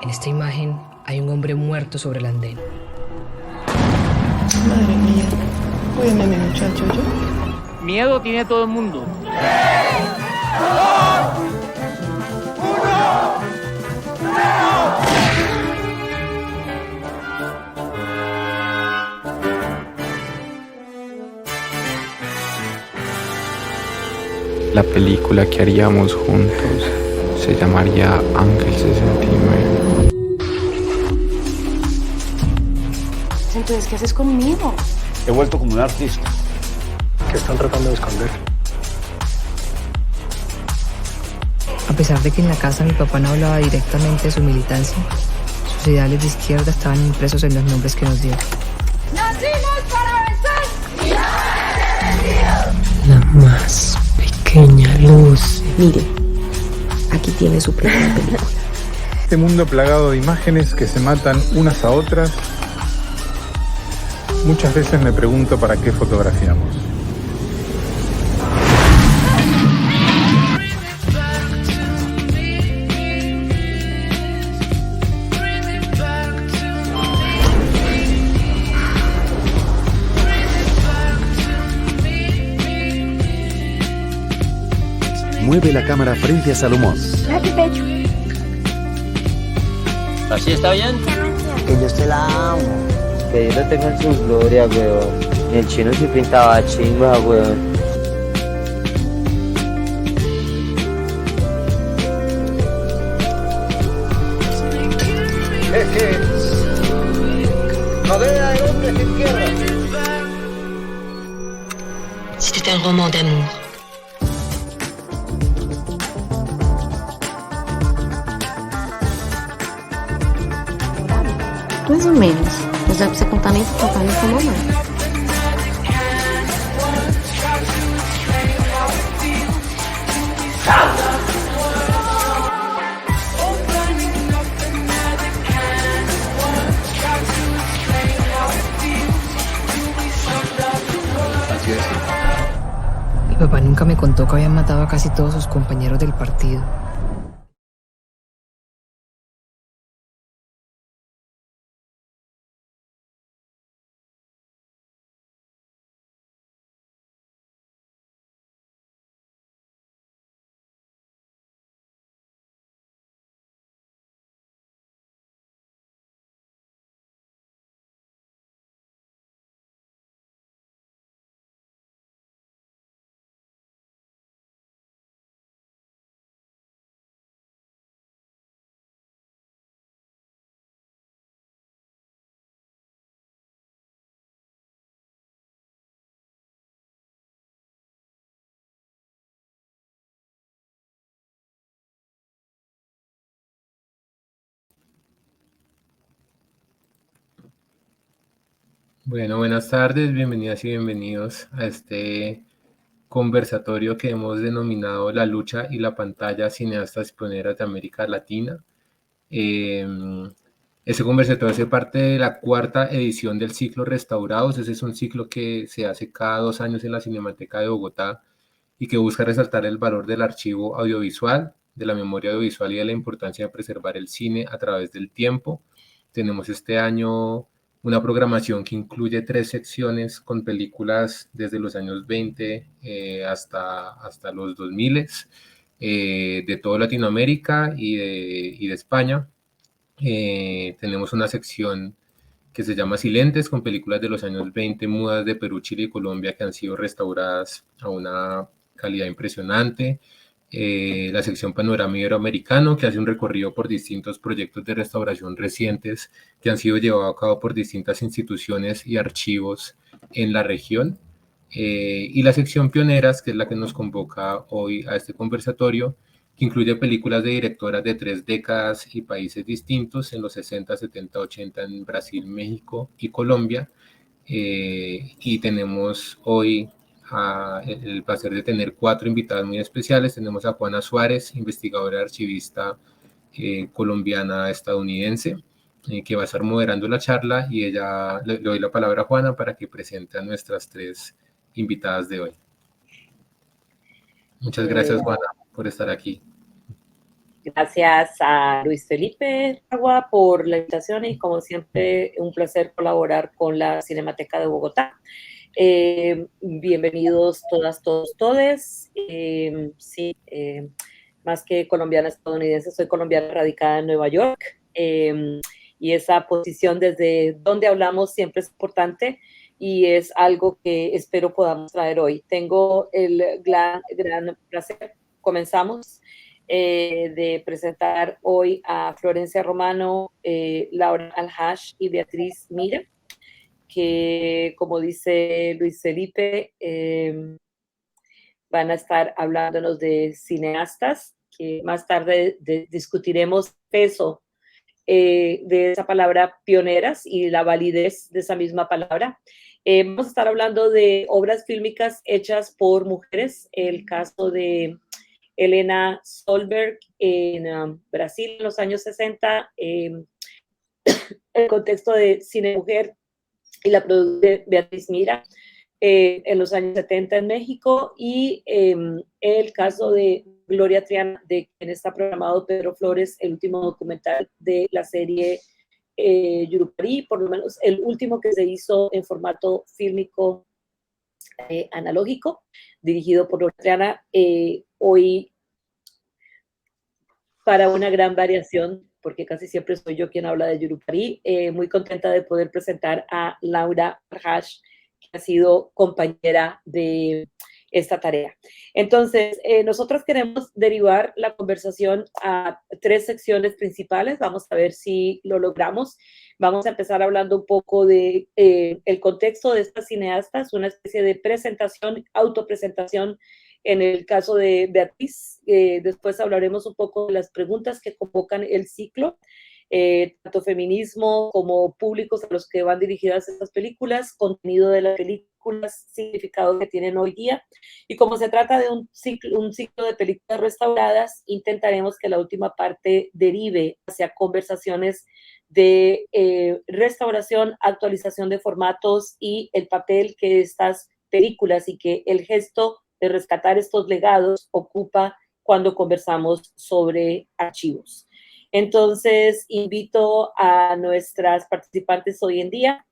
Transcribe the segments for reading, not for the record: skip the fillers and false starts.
En esta imagen hay un hombre muerto sobre el andén. Madre mía, cuídame mi muchacho, yo. Miedo tiene todo el mundo. La película que haríamos juntos se llamaría Ángel 69. Entonces, ¿qué haces conmigo? He vuelto como un artista. ¿Qué están tratando de esconder? A pesar de que en la casa mi papá no hablaba directamente de su militancia, sus ideales de izquierda estaban impresos en los nombres que nos dio. ¡Nacimos para vencer! La más pequeña luz. Mire, aquí tiene su primera película. Este mundo plagado de imágenes que se matan unas a otras. Muchas veces me pregunto para qué fotografiamos. Mueve la cámara frente a Salomón. ¿Así está bien? Que Dios te la amo. Que Dios lo tenga en su gloria, weón. El chino se pintaba chimba, weón. Madera de hombres sin tierra. C'était un roman d'amour. Mais ou menos. Mas não é pra você contar nem pro papai nem pra mamãe. Mi papá nunca me contó que habían matado a casi todos sus compañeros del partido. Bueno, buenas tardes, bienvenidas y bienvenidos a este conversatorio que hemos denominado La lucha y la pantalla, cineastas pioneras de América Latina. Este conversatorio hace parte de la cuarta edición del ciclo Restaurados. Ese es un ciclo que se hace cada 2 años en la Cinemateca de Bogotá y que busca resaltar el valor del archivo audiovisual, de la memoria audiovisual y de la importancia de preservar el cine a través del tiempo. Tenemos este año una programación que incluye 3 secciones con películas desde los años 20 hasta los 2000 de toda Latinoamérica y de España. Tenemos una sección que se llama Silentes, con películas de los años 20 mudas de Perú, Chile y Colombia que han sido restauradas a una calidad impresionante. La sección Panorama Iberoamericano, que hace un recorrido por distintos proyectos de restauración recientes que han sido llevados a cabo por distintas instituciones y archivos en la región. Y la sección Pioneras, que es la que nos convoca hoy a este conversatorio, que incluye películas de directoras de 3 décadas y países distintos, en los 60, 70, 80 en Brasil, México y Colombia. Y tenemos hoy el placer de tener 4 invitadas muy especiales. Tenemos a Juana Suárez, investigadora archivista colombiana estadounidense, que va a estar moderando la charla, y le doy la palabra a Juana para que presente a nuestras 3 invitadas de hoy. Muchas gracias, Juana, por estar aquí. Gracias a Luis Felipe Agua por la invitación y como siempre un placer colaborar con la Cinemateca de Bogotá. Bienvenidos todas, todos, todes. Más que colombiana estadounidense, soy colombiana radicada en Nueva York. Y esa posición desde donde hablamos siempre es importante y es algo que espero podamos traer hoy. Tengo el gran placer, comenzamos, de presentar hoy a Florencia Romano, Laura Al-Haj y Beatriz Mira, que, como dice Luis Felipe, van a estar hablándonos de cineastas, que más tarde discutiremos peso de esa palabra pioneras y la validez de esa misma palabra. Vamos a estar hablando de obras fílmicas hechas por mujeres, el caso de Helena Solberg en Brasil en los años 60, el contexto de cine mujer y la producción de Beatriz Mira en los años 70 en México, y el caso de Gloria Triana, de quien está programado Pedro Flores, el último documental de la serie Yurupari, por lo menos el último que se hizo en formato fílmico analógico, dirigido por Gloria Triana. Hoy, para una gran variación, porque casi siempre soy yo quien habla de Yurupari, muy contenta de poder presentar a Laura Al-Haj, que ha sido compañera de esta tarea. Entonces, nosotros queremos derivar la conversación a 3 secciones principales. Vamos a ver si lo logramos. Vamos a empezar hablando un poco de el contexto de estas cineastas, una especie de presentación, autopresentación en el caso de Beatriz. Después hablaremos un poco de las preguntas que convocan el ciclo, tanto feminismo como públicos a los que van dirigidas estas películas, contenido de las películas, significado que tienen hoy día. Y como se trata de un ciclo de películas restauradas, intentaremos que la última parte derive hacia conversaciones de restauración, actualización de formatos y el papel que estas películas y que el gesto de rescatar estos legados ocupa cuando conversamos sobre archivos. Entonces, invito a nuestras participantes hoy en día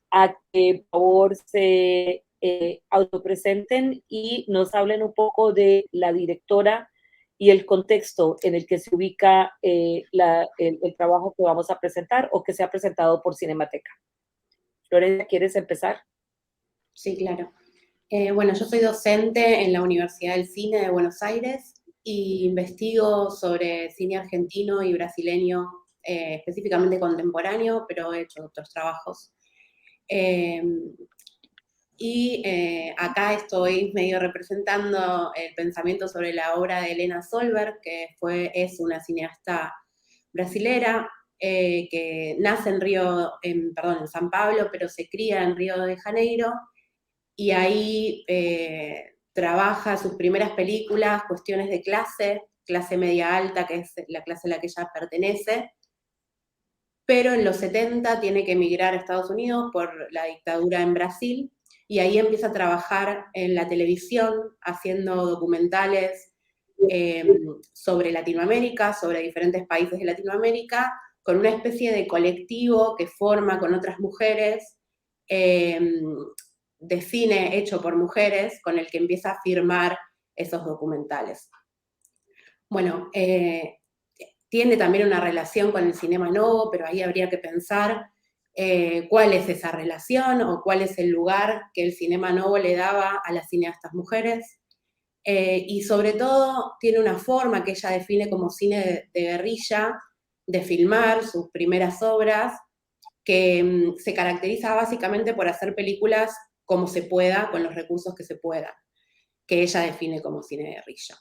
a que, por favor, se autopresenten y nos hablen un poco de la directora y el contexto en el que se ubica el trabajo que vamos a presentar o que se ha presentado por Cinemateca. Florencia, ¿quieres empezar? Sí, claro. Bueno, yo soy docente en la Universidad del Cine de Buenos Aires y investigo sobre cine argentino y brasileño, específicamente contemporáneo, pero he hecho otros trabajos. Acá estoy medio representando el pensamiento sobre la obra de Helena Solberg, que es una cineasta brasilera que nace en San Pablo, pero se cría en Río de Janeiro, y ahí trabaja sus primeras películas, cuestiones de clase media alta, que es la clase a la que ella pertenece, pero en los 70 tiene que emigrar a Estados Unidos por la dictadura en Brasil, y ahí empieza a trabajar en la televisión, haciendo documentales sobre Latinoamérica, sobre diferentes países de Latinoamérica, con una especie de colectivo que forma con otras mujeres, de cine hecho por mujeres, con el que empieza a firmar esos documentales. Bueno, tiene también una relación con el cinema novo, pero ahí habría que pensar cuál es esa relación o cuál es el lugar que el cinema novo le daba a las cineastas mujeres. Y sobre todo tiene una forma que ella define como cine de guerrilla, de filmar sus primeras obras, que se caracteriza básicamente por hacer películas como se pueda, con los recursos que se puedan, que ella define como cine de guerrilla.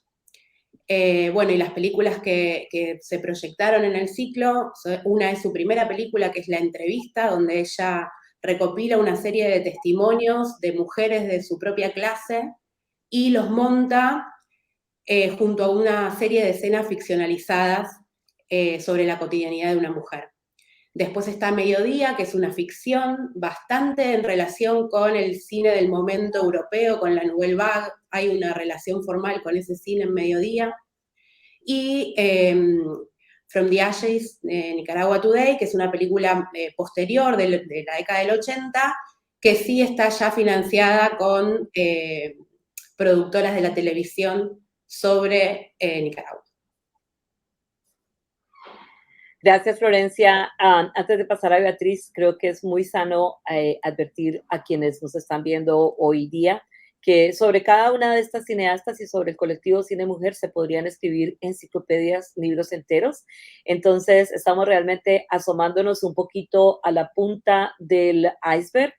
Bueno, y las películas que se proyectaron en el ciclo, una es su primera película, que es La Entrevista, donde ella recopila una serie de testimonios de mujeres de su propia clase y los monta junto a una serie de escenas ficcionalizadas sobre la cotidianidad de una mujer. Después está Mediodía, que es una ficción bastante en relación con el cine del momento europeo, con la Nouvelle Vague. Hay una relación formal con ese cine en Mediodía. y From the Ashes, Nicaragua Today, que es una película posterior de la década del 80, que sí está ya financiada con productoras de la televisión sobre Nicaragua. Gracias, Florencia. Antes de pasar a Beatriz, creo que es muy sano advertir a quienes nos están viendo hoy día que sobre cada una de estas cineastas y sobre el colectivo Cine Mujer se podrían escribir enciclopedias, libros enteros. Entonces, estamos realmente asomándonos un poquito a la punta del iceberg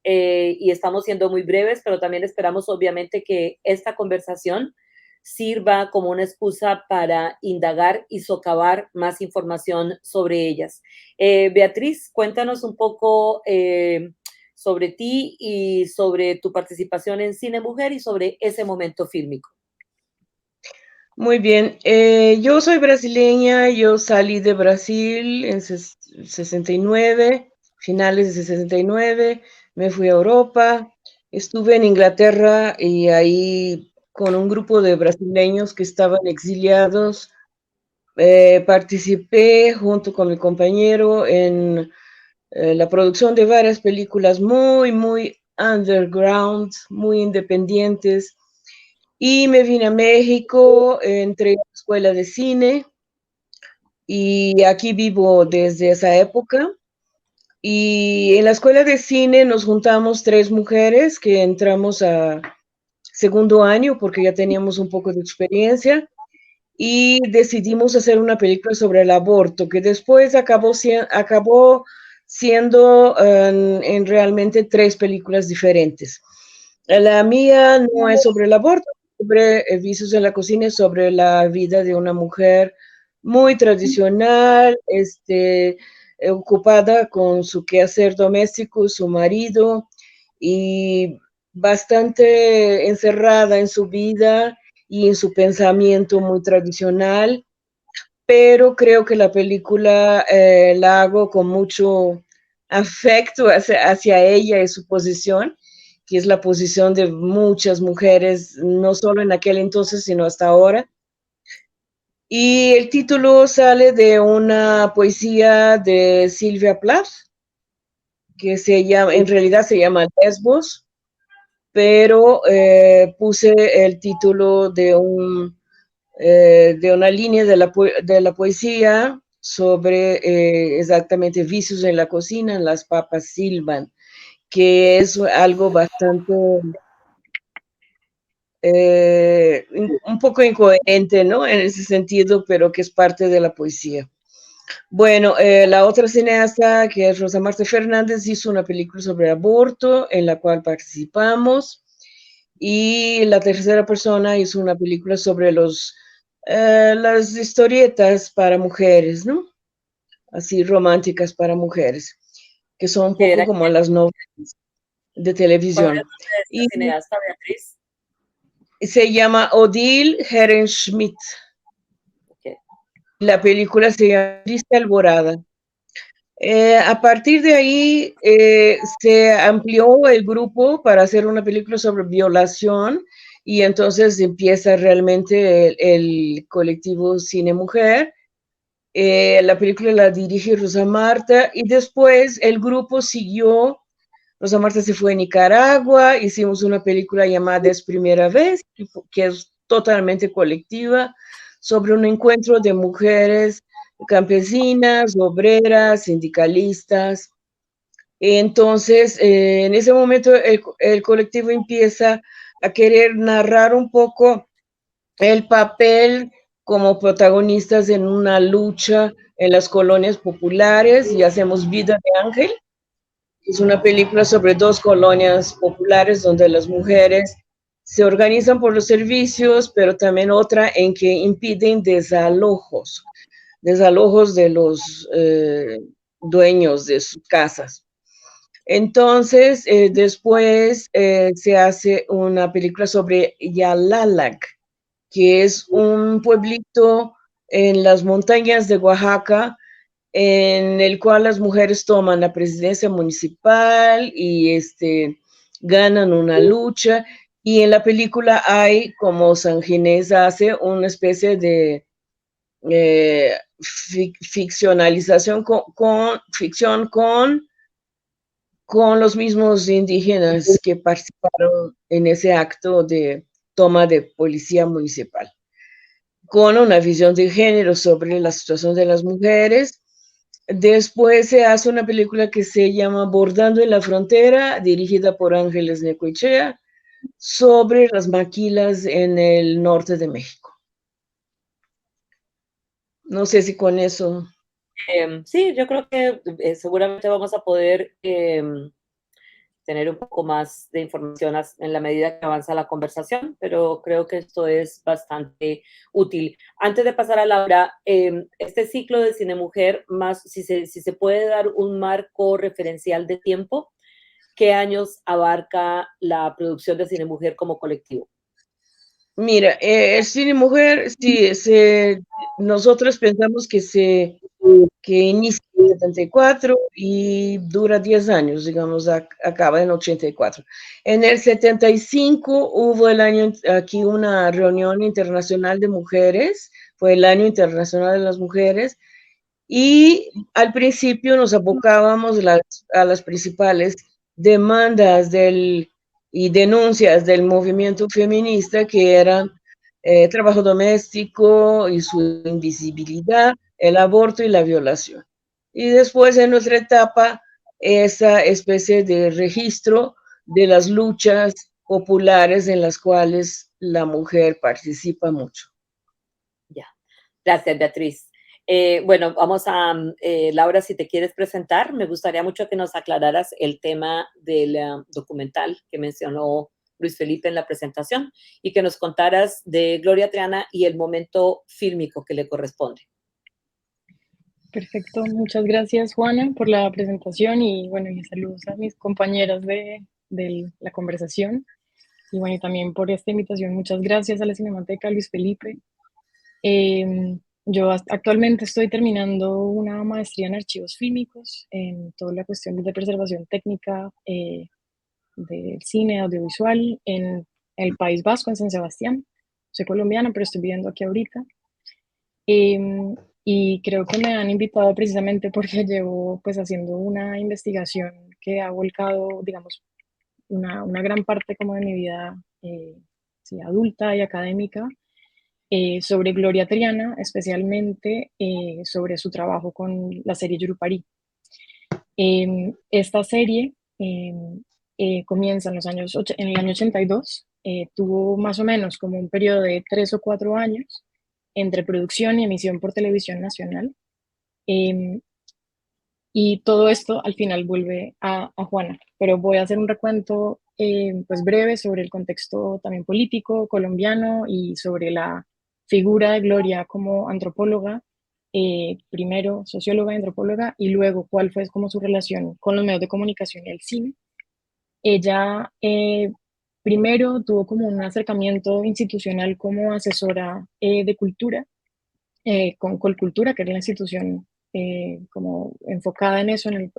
y estamos siendo muy breves, pero también esperamos, obviamente, que esta conversación sirva como una excusa para indagar y socavar más información sobre ellas. Beatriz, cuéntanos un poco sobre ti y sobre tu participación en Cine Mujer y sobre ese momento fílmico. Muy bien, yo soy brasileña, yo salí de Brasil en 69, finales de 69, me fui a Europa, estuve en Inglaterra y ahí con un grupo de brasileños que estaban exiliados, participé junto con mi compañero en la producción de varias películas muy underground, muy independientes, y me vine a México, entré a la escuela de cine, y aquí vivo desde esa época, y en la escuela de cine nos juntamos 3 mujeres que entramos a segundo año porque ya teníamos un poco de experiencia, y decidimos hacer una película sobre el aborto, que después acabó siendo en realmente 3 películas diferentes. La mía no es sobre el aborto, sobre vicios en la cocina, es sobre la vida de una mujer muy tradicional, ocupada con su quehacer doméstico, su marido, y bastante encerrada en su vida y en su pensamiento muy tradicional, pero creo que la película la hago con mucho afecto hacia ella y su posición, que es la posición de muchas mujeres, no solo en aquel entonces, sino hasta ahora. Y el título sale de una poesía de Sylvia Plath, que en realidad se llama Lesbos, pero puse el título de una línea de la poesía sobre exactamente vicios en la cocina, las papas silban, que es algo bastante, un poco incoherente, ¿no? En ese sentido, pero que es parte de la poesía. Bueno, la otra cineasta, que es Rosa Marta Fernández, hizo una película sobre aborto, en la cual participamos, y la tercera persona hizo una película sobre las historietas para mujeres, ¿no? Así románticas para mujeres, que son un poco como las novelas de televisión. ¿Y cineasta, Beatriz? Se llama Odile Herrenschmidt. Okay. La película se llama Triste Alborada. A partir de ahí se amplió el grupo para hacer una película sobre violación, y entonces empieza realmente el colectivo Cine Mujer. La película la dirige Rosa Marta, y después el grupo siguió. Rosa Marta se fue a Nicaragua, hicimos una película llamada Es Primera Vez, que es totalmente colectiva, sobre un encuentro de mujeres campesinas, obreras, sindicalistas. Entonces, en ese momento el colectivo empieza a querer narrar un poco el papel como protagonistas en una lucha en las colonias populares, y hacemos Vida de Ángel. Es una película sobre 2 colonias populares donde las mujeres se organizan por los servicios, pero también otra en que impiden desalojos de los dueños de sus casas. Entonces, después se hace una película sobre Yalalac, que es un pueblito en las montañas de Oaxaca, en el cual las mujeres toman la presidencia municipal y ganan una lucha, y en la película hay, como San Ginés hace, una especie de ficcionalización ficción con los mismos indígenas que participaron en ese acto de toma de policía municipal, con una visión de género sobre la situación de las mujeres. Después se hace una película que se llama Bordando en la Frontera, dirigida por Ángeles Necoechea, sobre las maquilas en el norte de México. No sé si con eso... Sí, yo creo que seguramente vamos a poder tener un poco más de información en la medida que avanza la conversación, pero creo que esto es bastante útil. Antes de pasar a Laura, este ciclo de Cine Mujer, más si se puede dar un marco referencial de tiempo, ¿qué años abarca la producción de Cine Mujer como colectivo? Mira, el Cine Mujer, sí, nosotros pensamos que inicia en 74 y dura 10 años, digamos, acaba en 84. En el 75 hubo aquí una reunión internacional de mujeres, fue el Año Internacional de las Mujeres, y al principio nos abocábamos a las principales demandas y denuncias del movimiento feminista, que eran trabajo doméstico y su invisibilidad, el aborto y la violación. Y después, en nuestra etapa, esa especie de registro de las luchas populares en las cuales la mujer participa mucho. Ya, gracias, Beatriz. Bueno, vamos a, Laura, si te quieres presentar, me gustaría mucho que nos aclararas el tema del documental que mencionó Luis Felipe en la presentación y que nos contaras de Gloria Triana y el momento fílmico que le corresponde. Perfecto, muchas gracias, Juana, por la presentación y bueno, y saludos a mis compañeras de la conversación y bueno, y también por esta invitación. Muchas gracias a la Cinemateca Luis Felipe. Yo actualmente estoy terminando una maestría en archivos fílmicos, en toda la cuestión de preservación técnica del cine audiovisual en el País Vasco, en San Sebastián. Soy colombiana, pero estoy viviendo aquí ahorita. Y creo que me han invitado precisamente porque llevo pues haciendo una investigación que ha volcado, digamos, una gran parte como de mi vida sí, adulta y académica, sobre Gloria Triana, especialmente sobre su trabajo con la serie Yurupari. Esta serie comienza en el año 82, tuvo más o menos como un periodo de 3 o 4 años entre producción y emisión por Televisión Nacional. Y todo esto al final vuelve a Juana, pero voy a hacer un recuento pues breve sobre el contexto también político colombiano y sobre la figura de Gloria como antropóloga, primero socióloga y antropóloga, y luego cuál fue como su relación con los medios de comunicación y el cine. Ella primero tuvo como un acercamiento institucional como asesora de cultura, con Colcultura, que era la institución como enfocada en eso en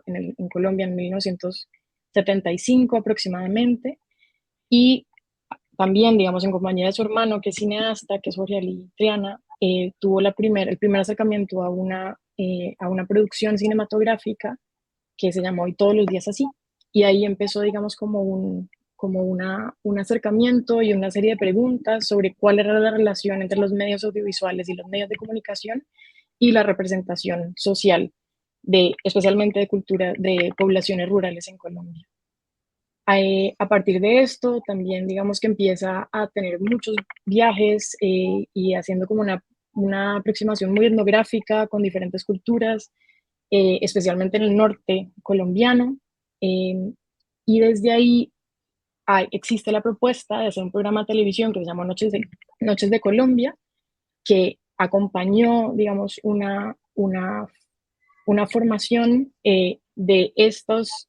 Colombia en 1975 aproximadamente, y también, digamos, en compañía de su hermano, que es cineasta, que es Jorge Ali Triana, tuvo el primer acercamiento a una producción cinematográfica que se llamó Y todos los días así, y ahí empezó, digamos, como un acercamiento y una serie de preguntas sobre cuál era la relación entre los medios audiovisuales y los medios de comunicación y la representación social, especialmente de cultura de poblaciones rurales en Colombia. A partir de esto, también digamos que empieza a tener muchos viajes y haciendo como una aproximación muy etnográfica con diferentes culturas, especialmente en el norte colombiano, y desde ahí existe la propuesta de hacer un programa de televisión que se llama Noches de Colombia, que acompañó, digamos, una formación de estos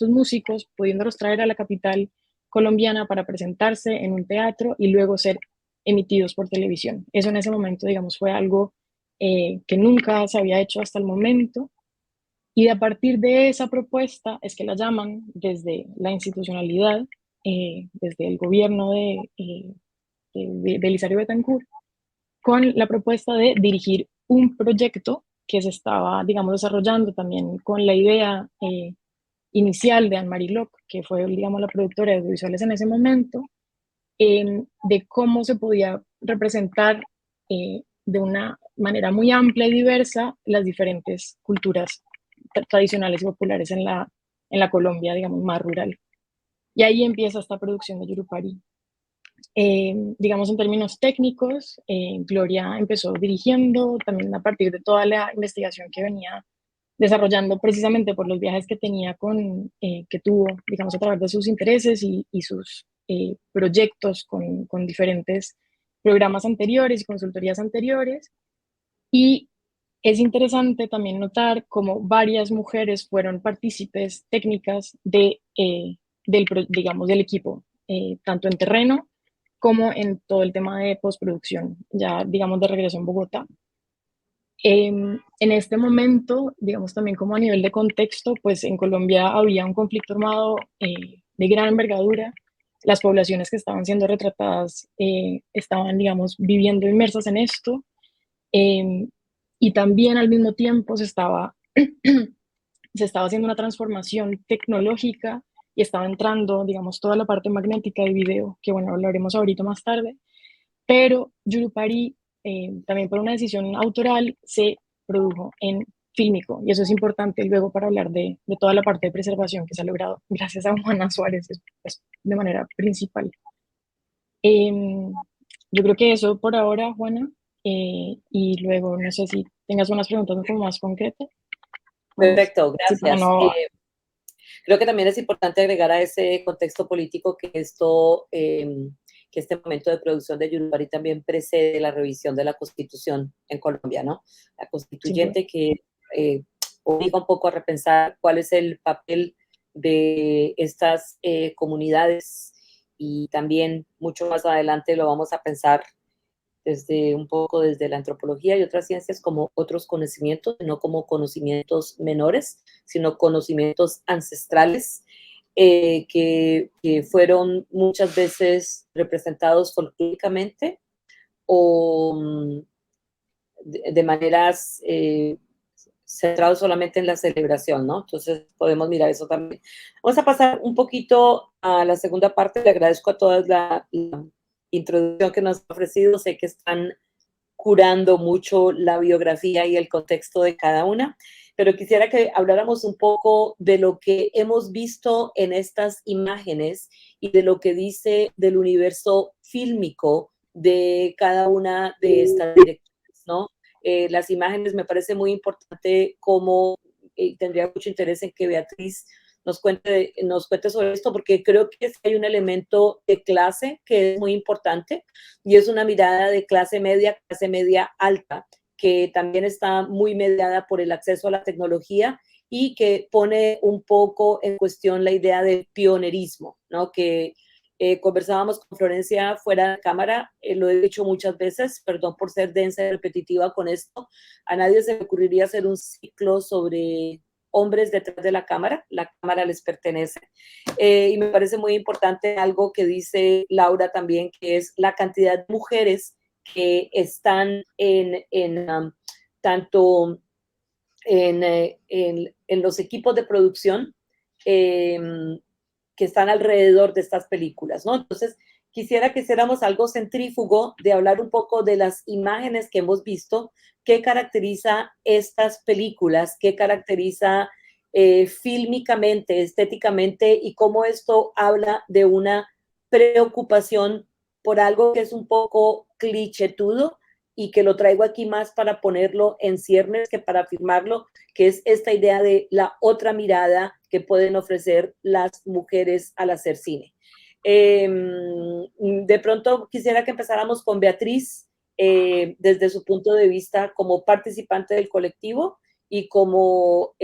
músicos, pudiéndolos traer a la capital colombiana para presentarse en un teatro y luego ser emitidos por televisión. Eso en ese momento, digamos, fue algo que nunca se había hecho hasta el momento. Y a partir de esa propuesta es que la llaman desde la institucionalidad, desde el gobierno de Elisario Betancur, con la propuesta de dirigir un proyecto que se estaba, digamos, desarrollando también con la idea inicial de Anne-Marie Locke, que fue, digamos, la productora de audiovisuales en ese momento, de cómo se podía representar de una manera muy amplia y diversa las diferentes culturas tradicionales y populares en la Colombia, digamos, más rural. Y ahí empieza esta producción de Yurupari. Digamos, en términos técnicos, Gloria empezó dirigiendo, también a partir de toda la investigación que venía desarrollando precisamente por los viajes que tenía que tuvo, digamos, a través de sus intereses y sus proyectos con diferentes programas anteriores y consultorías anteriores. Y es interesante también notar cómo varias mujeres fueron partícipes técnicas digamos, del equipo, tanto en terreno como en todo el tema de postproducción, ya digamos de regreso en Bogotá. En este momento, digamos también como a nivel de contexto, pues en Colombia había un conflicto armado de gran envergadura. Las poblaciones que estaban siendo retratadas estaban, digamos, viviendo inmersas en esto. Y también al mismo tiempo se estaba haciendo una transformación tecnológica y estaba entrando, digamos, toda la parte magnética de video, que bueno, hablaremos ahorita más tarde. Pero Yurupari, también por una decisión autoral, se produjo en fílmico, y eso es importante luego para hablar de toda la parte de preservación que se ha logrado gracias a Juana Suárez, pues, de manera principal. Yo creo que eso por ahora, Juana, y luego no sé si tengas unas preguntas un poco más concretas. Perfecto, gracias. Sí, no... Creo que también es importante agregar a ese contexto político que que este momento de producción de Yurupari también precede la revisión de la Constitución en Colombia, ¿no? La constituyente que obliga un poco a repensar cuál es el papel de estas comunidades, y también mucho más adelante lo vamos a pensar un poco desde la antropología y otras ciencias como otros conocimientos, no como conocimientos menores, sino conocimientos ancestrales, que fueron muchas veces representados folclóricamente o de maneras centrados solamente en la celebración, ¿no? Entonces podemos mirar eso también. Vamos a pasar un poquito a la segunda parte. Le agradezco a todas la introducción que nos ha ofrecido. Sé que están curando mucho la biografía y el contexto de cada una, pero quisiera que habláramos un poco de lo que hemos visto en estas imágenes y de lo que dice del universo fílmico de cada una de estas directoras, ¿no? Las imágenes me parece muy importante, como tendría mucho interés en que Beatriz nos cuente sobre esto, porque creo que hay un elemento de clase que es muy importante, y es una mirada de clase media alta, que también está muy mediada por el acceso a la tecnología y que pone un poco en cuestión la idea del pionerismo, ¿no? Que conversábamos con Florencia fuera de cámara, lo he dicho muchas veces, perdón por ser densa y repetitiva con esto, a nadie se le ocurriría hacer un ciclo sobre hombres detrás de la cámara les pertenece. Y me parece muy importante algo que dice Laura también, que es la cantidad de mujeres que están tanto en los equipos de producción que están alrededor de estas películas, ¿no? Entonces, quisiera que hiciéramos algo centrífugo de hablar un poco de las imágenes que hemos visto, qué caracteriza estas películas, qué caracteriza fílmicamente, estéticamente, y cómo esto habla de una preocupación por algo que es un poco clichétudo y que lo traigo aquí más para ponerlo en ciernes que para afirmarlo, que es esta idea de la otra mirada que pueden ofrecer las mujeres al hacer cine. De pronto quisiera que empezáramos con Beatriz, desde su punto de vista como participante del colectivo y como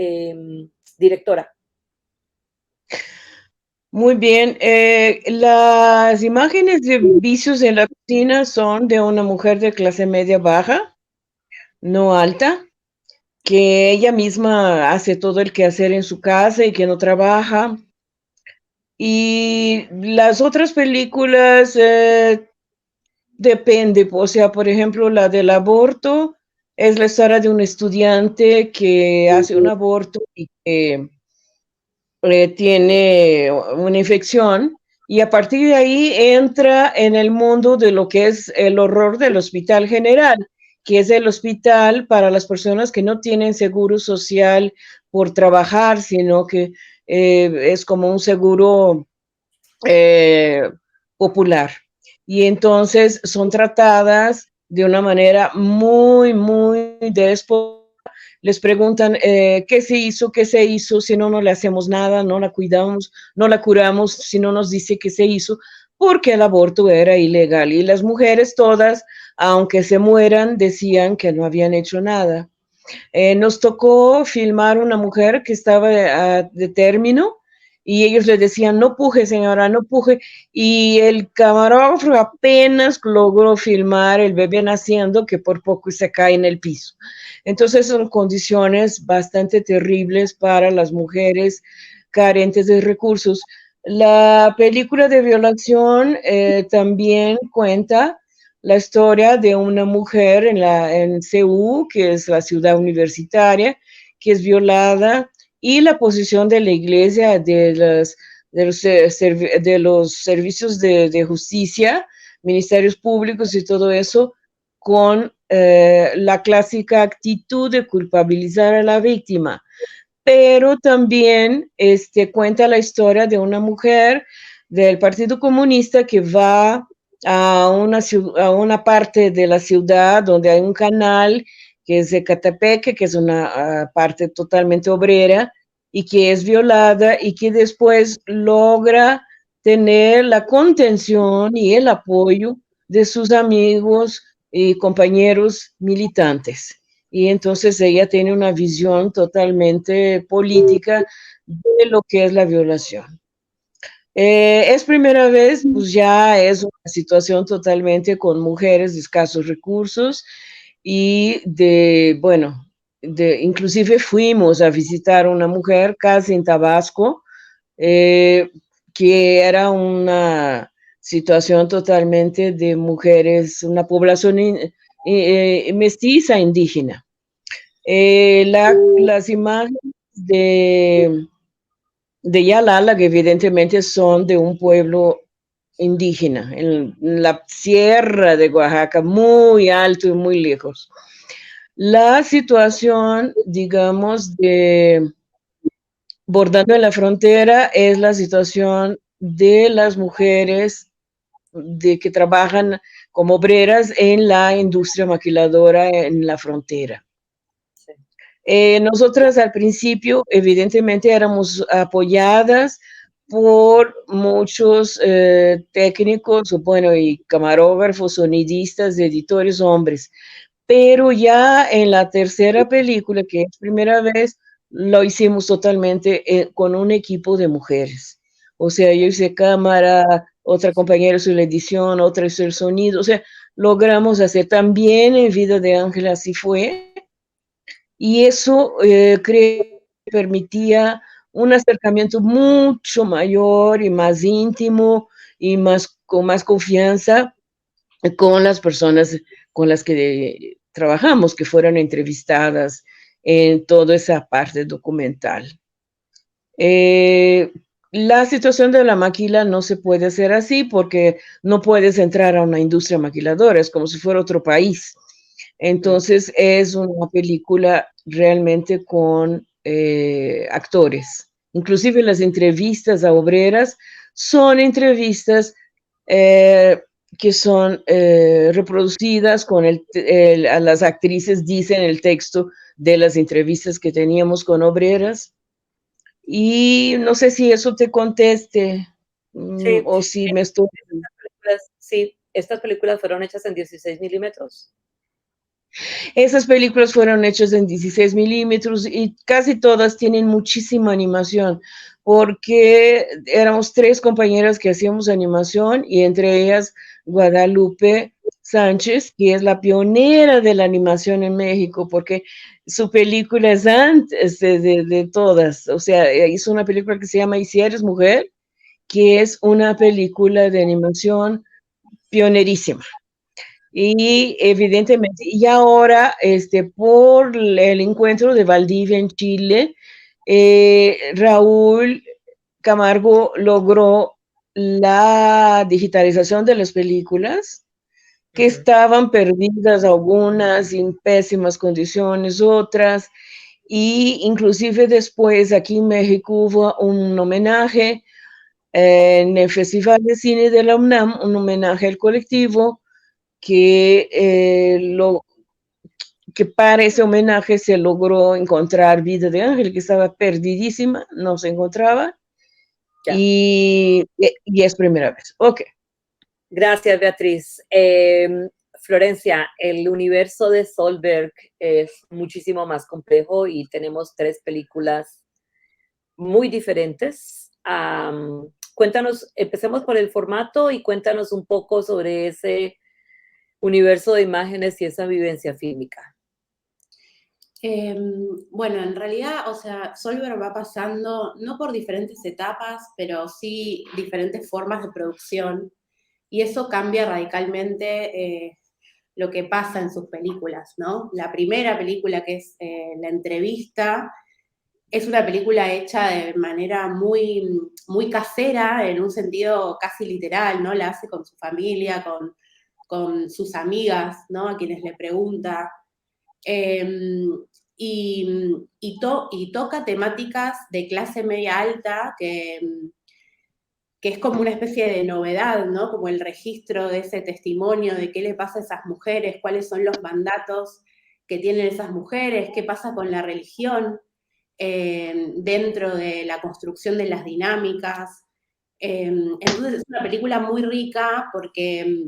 directora. Muy bien. Las imágenes de vicios en la cocina son de una mujer de clase media baja, no alta, que ella misma hace todo el quehacer en su casa y que no trabaja. Y las otras películas depende, o sea, por ejemplo, la del aborto es la historia de un estudiante que hace un aborto y que tiene una infección, y a partir de ahí entra en el mundo de lo que es el horror del Hospital General, que es el hospital para las personas que no tienen seguro social por trabajar, sino que es como un seguro popular. Y entonces son tratadas de una manera muy, muy déspota. Les preguntan qué se hizo, si no, no le hacemos nada, no la cuidamos, no la curamos, si no nos dice qué se hizo, porque el aborto era ilegal. Y las mujeres todas, aunque se mueran, decían que no habían hecho nada. Nos tocó filmar una mujer que estaba de término, y ellos le decían, no puje, señora, no puje, y el camarógrafo apenas logró filmar el bebé naciendo, que por poco se cae en el piso. Entonces son condiciones bastante terribles para las mujeres carentes de recursos. La película de violación también cuenta la historia de una mujer en Seúl, que es la ciudad universitaria, que es violada, y la posición de la iglesia, de los servicios de justicia, ministerios públicos y todo eso, con la clásica actitud de culpabilizar a la víctima. Pero también cuenta la historia de una mujer del Partido Comunista que va a una parte de la ciudad donde hay un canal que es de Catapeque, que es una parte totalmente obrera, y que es violada, y que después logra tener la contención y el apoyo de sus amigos y compañeros militantes. Y entonces ella tiene una visión totalmente política de lo que es la violación. Es primera vez, pues ya es una situación totalmente con mujeres de escasos recursos, y inclusive fuimos a visitar una mujer casi en Tabasco, que era una situación totalmente de mujeres, una población mestiza indígena. Las imágenes de Yalala, que evidentemente son de un pueblo indígena, en la sierra de Oaxaca, muy alto y muy lejos. La situación, digamos, de bordando en la frontera es la situación de las mujeres que trabajan como obreras en la industria maquiladora en la frontera. Nosotras al principio, evidentemente, éramos apoyadas por muchos técnicos, y camarógrafos, sonidistas, editores, hombres. Pero ya en la tercera película, que es primera vez, lo hicimos totalmente con un equipo de mujeres. O sea, yo hice cámara, otra compañera hizo la edición, otra hizo el sonido. O sea, logramos hacer también en Vida de Ángela, así fue. Y eso creo que permitía un acercamiento mucho mayor y más íntimo y con más confianza con las personas con las que trabajamos, que fueron entrevistadas en toda esa parte documental. La situación de la maquila no se puede hacer así porque no puedes entrar a una industria maquiladora, es como si fuera otro país. Entonces es una película realmente con actores. Inclusive las entrevistas a obreras son entrevistas que son reproducidas con a las actrices dicen el texto de las entrevistas que teníamos con obreras. Y no sé si eso te conteste, sí, o si me estoy... Sí, estas películas fueron hechas en 16 milímetros. Esas películas fueron hechas en 16 milímetros y casi todas tienen muchísima animación, porque éramos 3 compañeras que hacíamos animación, y entre ellas Guadalupe Sánchez, que es la pionera de la animación en México, porque su película es antes de todas. O sea, hizo una película que se llama Y si eres mujer, que es una película de animación pionerísima. Y evidentemente, y ahora, por el encuentro de Valdivia en Chile, Raúl Camargo logró la digitalización de las películas, que estaban perdidas algunas, en pésimas condiciones, otras, y inclusive después aquí en México hubo un homenaje en el Festival de Cine de la UNAM, un homenaje al colectivo, que para ese homenaje se logró encontrar Vida de Ángel, que estaba perdidísima, no se encontraba, y es primera vez. Ok. Gracias, Beatriz. Florencia, el universo de Solberg es muchísimo más complejo y tenemos 3 películas muy diferentes. Cuéntanos, empecemos por el formato y cuéntanos un poco sobre ese universo de imágenes y esa vivencia fílmica. Bueno, en realidad, o sea, Solberg va pasando no por diferentes etapas, pero sí diferentes formas de producción, y eso cambia radicalmente lo que pasa en sus películas, ¿no? La primera película, que es La entrevista, es una película hecha de manera muy, muy casera, en un sentido casi literal, ¿no? La hace con su familia, con sus amigas, ¿no? A quienes le pregunta. Y toca temáticas de clase media alta que es como una especie de novedad, ¿no? Como el registro de ese testimonio de qué le pasa a esas mujeres, cuáles son los mandatos que tienen esas mujeres, qué pasa con la religión dentro de la construcción de las dinámicas. Entonces es una película muy rica porque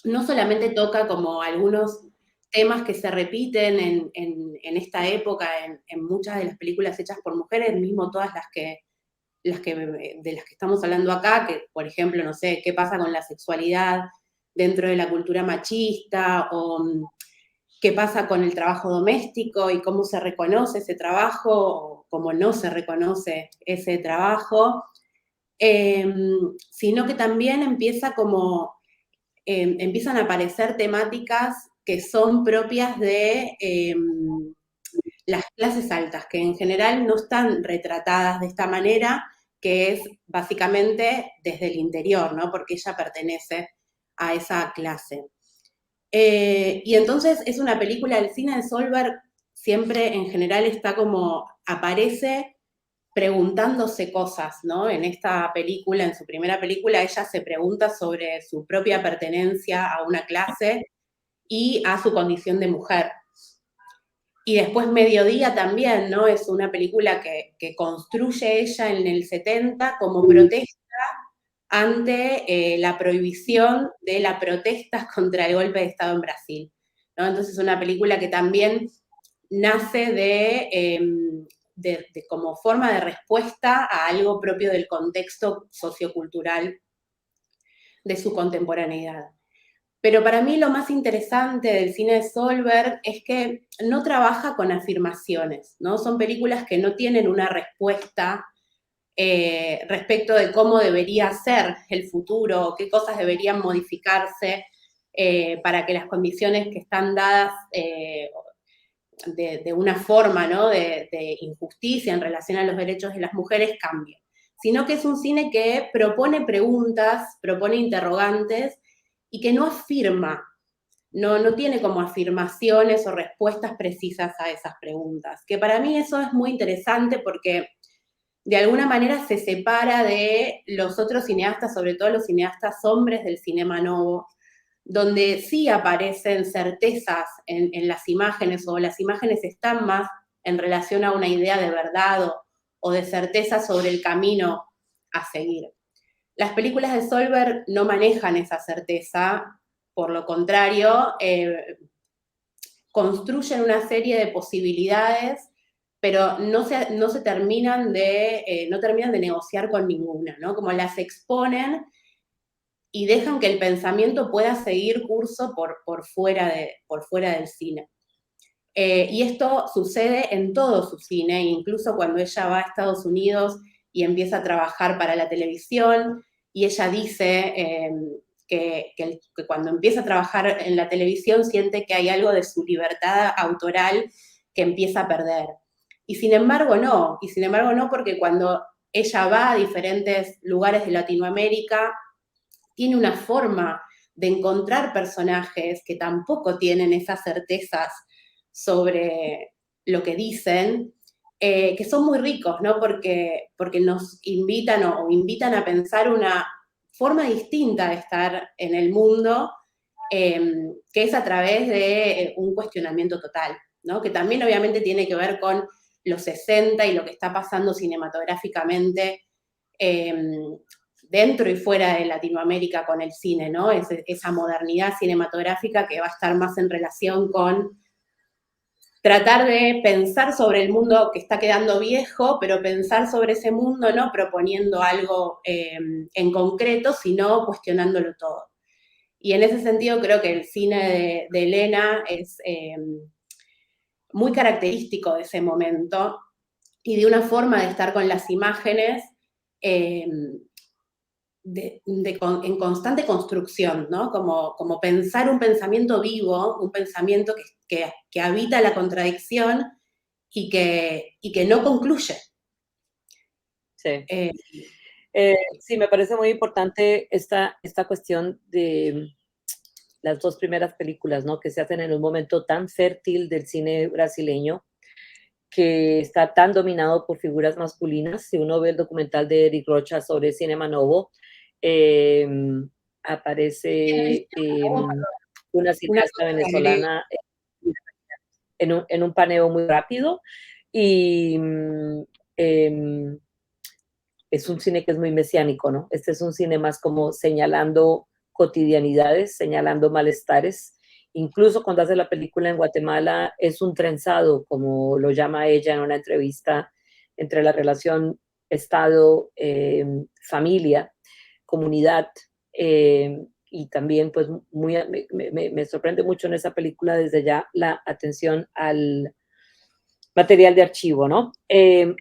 no solamente toca como algunos temas que se repiten en esta época, en muchas de las películas hechas por mujeres, mismo todas de las que estamos hablando acá, que por ejemplo, no sé, qué pasa con la sexualidad dentro de la cultura machista, o qué pasa con el trabajo doméstico y cómo se reconoce ese trabajo, o cómo no se reconoce ese trabajo, sino que también empiezan a aparecer temáticas que son propias de las clases altas, que en general no están retratadas de esta manera, que es básicamente desde el interior, ¿no? Porque ella pertenece a esa clase. Y entonces es una película, el cine de Solberg siempre en general aparece preguntándose cosas, ¿no? En esta película, en su primera película, ella se pregunta sobre su propia pertenencia a una clase y a su condición de mujer. Y después Mediodía también, ¿no? Es una película que construye ella en el 70 como protesta ante la prohibición de las protestas contra el golpe de Estado en Brasil, ¿no? Entonces es una película que también nace como forma de respuesta a algo propio del contexto sociocultural de su contemporaneidad. Pero para mí lo más interesante del cine de Solberg es que no trabaja con afirmaciones, ¿no? Son películas que no tienen una respuesta respecto de cómo debería ser el futuro, o qué cosas deberían modificarse para que las condiciones que están dadas de una forma, ¿no? de injusticia en relación a los derechos de las mujeres cambien, sino que es un cine que propone preguntas, propone interrogantes, y que no afirma, no tiene como afirmaciones o respuestas precisas a esas preguntas, que para mí eso es muy interesante porque de alguna manera se separa de los otros cineastas, sobre todo los cineastas hombres del cinema novo, donde sí aparecen certezas en las imágenes, o las imágenes están más en relación a una idea de verdad o de certeza sobre el camino a seguir. Las películas de Solberg no manejan esa certeza, por lo contrario, construyen una serie de posibilidades, pero no terminan de negociar con ninguna, ¿no? Como las exponen y dejan que el pensamiento pueda seguir curso por fuera del cine. Y esto sucede en todo su cine, incluso cuando ella va a Estados Unidos y empieza a trabajar para la televisión, y ella dice que cuando empieza a trabajar en la televisión siente que hay algo de su libertad autoral que empieza a perder. Y sin embargo no, porque cuando ella va a diferentes lugares de Latinoamérica, tiene una forma de encontrar personajes que tampoco tienen esas certezas sobre lo que dicen, que son muy ricos, ¿no? Porque nos invitan o invitan a pensar una forma distinta de estar en el mundo, que es a través de un cuestionamiento total, ¿no? Que también obviamente tiene que ver con los 60 y lo que está pasando cinematográficamente dentro y fuera de Latinoamérica con el cine, ¿no? Esa modernidad cinematográfica que va a estar más en relación con tratar de pensar sobre el mundo que está quedando viejo, pero pensar sobre ese mundo no proponiendo algo en concreto, sino cuestionándolo todo. Y en ese sentido creo que el cine de Elena es muy característico de ese momento y de una forma de estar con las imágenes en constante construcción, ¿no? Como pensar un pensamiento vivo, un pensamiento que habita la contradicción y que no concluye. Sí. Sí, me parece muy importante esta cuestión de las dos primeras películas, ¿no? Que se hacen en un momento tan fértil del cine brasileño, que está tan dominado por figuras masculinas. Si uno ve el documental de Eric Rocha sobre Cinema Novo, aparece una cineasta venezolana en un paneo muy rápido, y es un cine que es muy mesiánico, ¿no? Este es un cine más como señalando cotidianidades, señalando malestares. Incluso cuando hace la película en Guatemala, es un trenzado, como lo llama ella en una entrevista, entre la relación Estado, familia, comunidad, y también pues me sorprende mucho en esa película desde ya la atención al material de archivo, ¿no?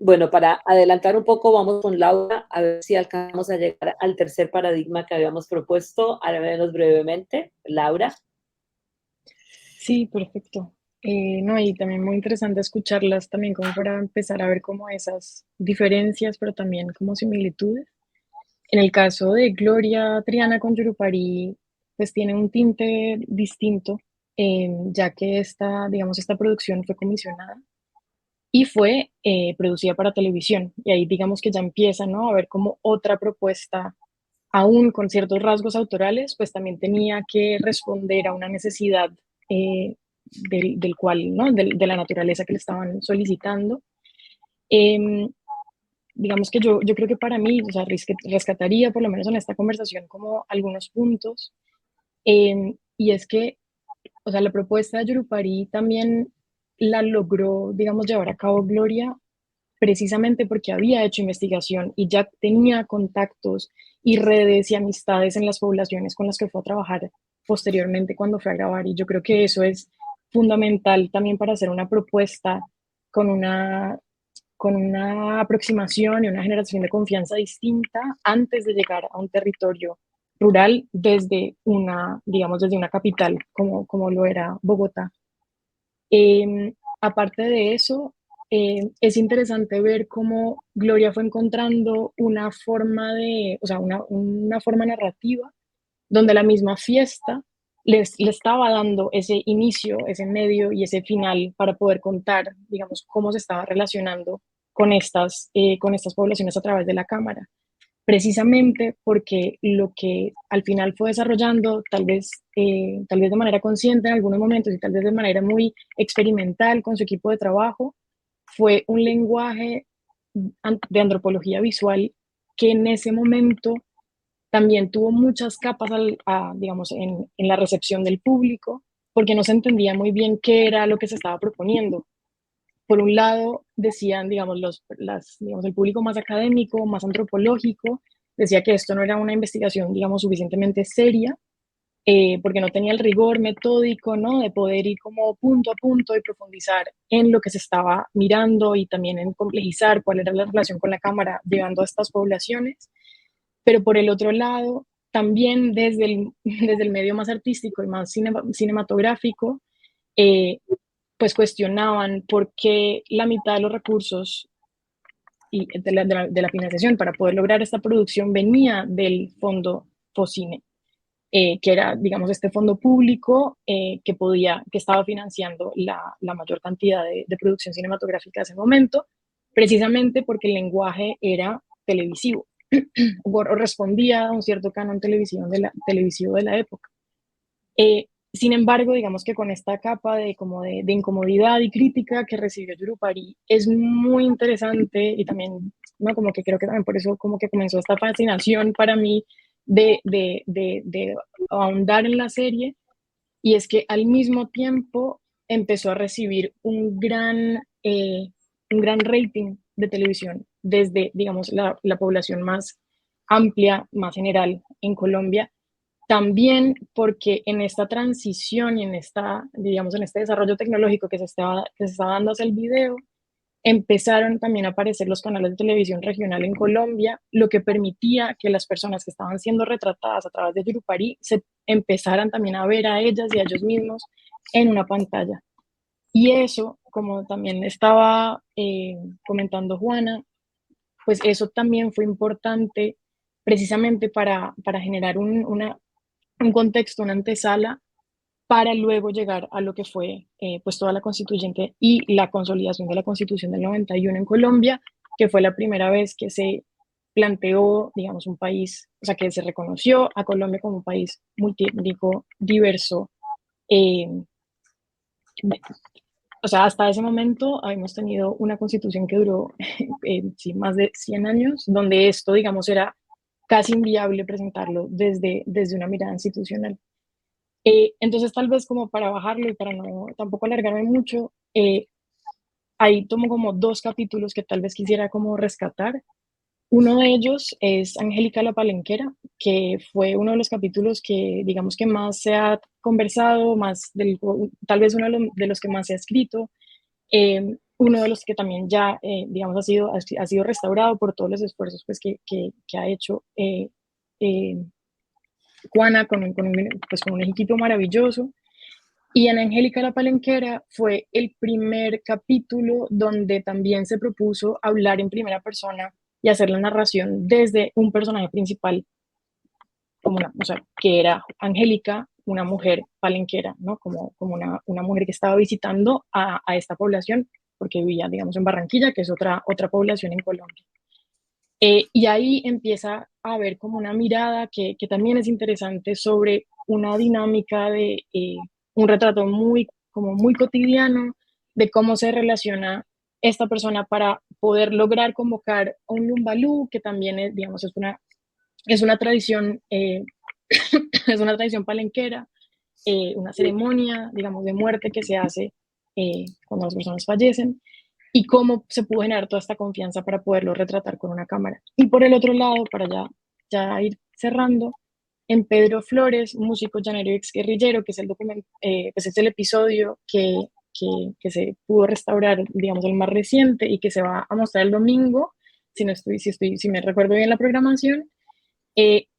Bueno, para adelantar un poco, vamos con Laura, a ver si alcanzamos a llegar al tercer paradigma que habíamos propuesto, al menos brevemente. Laura. Sí, perfecto. No, y también muy interesante escucharlas también como para empezar a ver como esas diferencias, pero también como similitudes. En el caso de Gloria Triana con Yurupari, pues tiene un tinte distinto, ya que esta producción fue comisionada y fue producida para televisión. Y ahí digamos que ya empieza, ¿no?, a ver como otra propuesta, aún con ciertos rasgos autorales, pues también tenía que responder a una necesidad del cual, ¿no?, de la naturaleza que le estaban solicitando. Digamos que yo creo que para mí, o sea, rescataría por lo menos en esta conversación como algunos puntos, y es que, o sea, la propuesta de Yurupari también la logró, digamos, llevar a cabo Gloria precisamente porque había hecho investigación y ya tenía contactos y redes y amistades en las poblaciones con las que fue a trabajar posteriormente cuando fue a grabar, y yo creo que eso es fundamental también para hacer una propuesta con una aproximación y una generación de confianza distinta antes de llegar a un territorio rural desde una capital como lo era Bogotá. Aparte de eso, es interesante ver cómo Gloria fue encontrando una forma una forma narrativa donde la misma fiesta le estaba dando ese inicio, ese medio y ese final para poder contar, digamos, cómo se estaba relacionando con estas poblaciones a través de la cámara. Precisamente porque lo que al final fue desarrollando, tal vez de manera consciente en algunos momentos y tal vez de manera muy experimental con su equipo de trabajo, fue un lenguaje de antropología visual que en ese momento también tuvo muchas capas digamos, en la recepción del público, porque no se entendía muy bien qué era lo que se estaba proponiendo. Por un lado, decían, digamos, el público más académico, más antropológico, decía que esto no era una investigación, digamos, suficientemente seria, porque no tenía el rigor metódico, ¿no?, de poder ir como punto a punto y profundizar en lo que se estaba mirando y también en complejizar cuál era la relación con la cámara llegando a estas poblaciones. Pero por el otro lado, también desde desde el medio más artístico y más cinematográfico, pues cuestionaban por qué la mitad de los recursos y de la financiación para poder lograr esta producción venía del fondo Focine, que era, digamos, este fondo público que estaba financiando la mayor cantidad de producción cinematográfica de ese momento, precisamente porque el lenguaje era televisivo o respondía a un cierto canon televisivo de la época. Sin embargo, digamos que con esta capa de incomodidad y crítica que recibió Yurupari, es muy interesante y también, ¿no? Como que creo que también por eso como que comenzó esta fascinación para mí de ahondar en la serie, y es que al mismo tiempo empezó a recibir un gran rating de televisión desde, digamos, la población más amplia, más general en Colombia, también porque en esta transición y digamos, en este desarrollo tecnológico que se estaba dando hacia el video, empezaron también a aparecer los canales de televisión regional en Colombia, lo que permitía que las personas que estaban siendo retratadas a través de Yurupari se empezaran también a ver a ellas y a ellos mismos en una pantalla. Y eso, como también estaba comentando Juana, pues eso también fue importante precisamente para generar un contexto, una antesala, para luego llegar a lo que fue pues toda la constituyente y la consolidación de la Constitución del 91 en Colombia, que fue la primera vez que se planteó, digamos, un país, o sea, que se reconoció a Colombia como un país multiétnico, diverso. O sea, hasta ese momento habíamos tenido una constitución que duró sí, más de 100 años, donde esto, digamos, era casi inviable presentarlo desde una mirada institucional. Entonces, tal vez como para bajarlo y para no tampoco alargarme mucho, ahí tomo como 2 capítulos que tal vez quisiera como rescatar. Uno de ellos es Angélica la Palenquera, que fue uno de los capítulos que, digamos, que más se ha conversado, tal vez uno de los que más se ha escrito, uno de los que también ya, digamos, ha sido restaurado por todos los esfuerzos pues, que ha hecho Juana con un equipo maravilloso. Y en Angélica la Palenquera fue el primer capítulo donde también se propuso hablar en primera persona y hacer la narración desde un personaje principal, o sea, que era Angélica, una mujer palenquera, ¿no? Como una mujer que estaba visitando a esta población, porque vivía, digamos, en Barranquilla, que es otra población en Colombia. Y ahí empieza a haber como una mirada que también es interesante sobre una dinámica de un retrato muy cotidiano de cómo se relaciona esta persona para poder lograr convocar a un lumbalú, que también es, digamos, es una tradición, es una tradición palenquera, una ceremonia, digamos, de muerte que se hace cuando las personas fallecen, y cómo se pudo generar toda esta confianza para poderlo retratar con una cámara. Y por el otro lado, para ya ir cerrando, en Pedro Flores, músico llanero y exguerrillero, que es pues es el episodio que se pudo restaurar, digamos, el más reciente y que se va a mostrar el domingo, si me recuerdo bien la programación.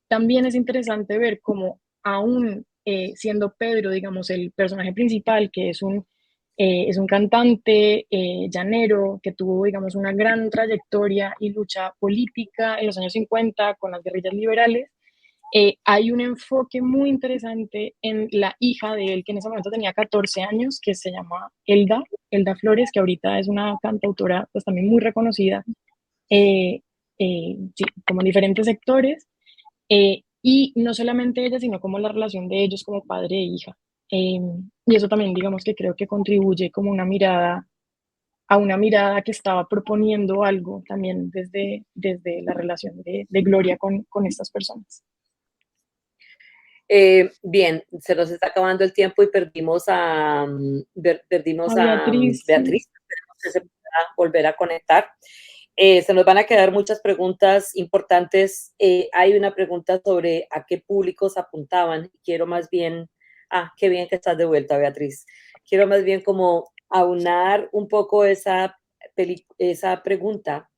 También es interesante ver cómo aún siendo Pedro, digamos, el personaje principal, que es un cantante llanero que tuvo, digamos, una gran trayectoria y lucha política en los años 50 con las guerrillas liberales, hay un enfoque muy interesante en la hija de él, que en ese momento tenía 14 años, que se llama Elda Flores, que ahorita es una cantautora pues también muy reconocida, sí, como en diferentes sectores, y no solamente ella, sino como la relación de ellos como padre e hija. Y eso también, digamos, que creo que contribuye como una mirada que estaba proponiendo algo también desde la relación de Gloria con estas personas. Bien, se nos está acabando el tiempo y perdimos a Beatriz. Esperemos que se pueda volver a conectar. Se nos van a quedar muchas preguntas importantes. Hay una pregunta sobre a qué públicos apuntaban. Quiero más bien, qué bien que estás de vuelta, Beatriz. Quiero más bien como aunar un poco esa pregunta.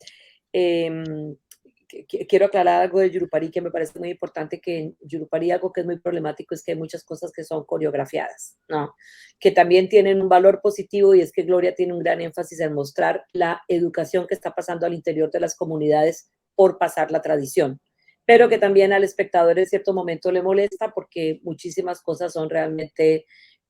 quiero aclarar algo de Yurupari que me parece muy importante, que en Yurupari algo que es muy problemático es que hay muchas cosas que son coreografiadas, ¿no? Que también tienen un valor positivo, y es que Gloria tiene un gran énfasis en mostrar la educación que está pasando al interior de las comunidades por pasar la tradición, pero que también al espectador en cierto momento le molesta porque muchísimas cosas son realmente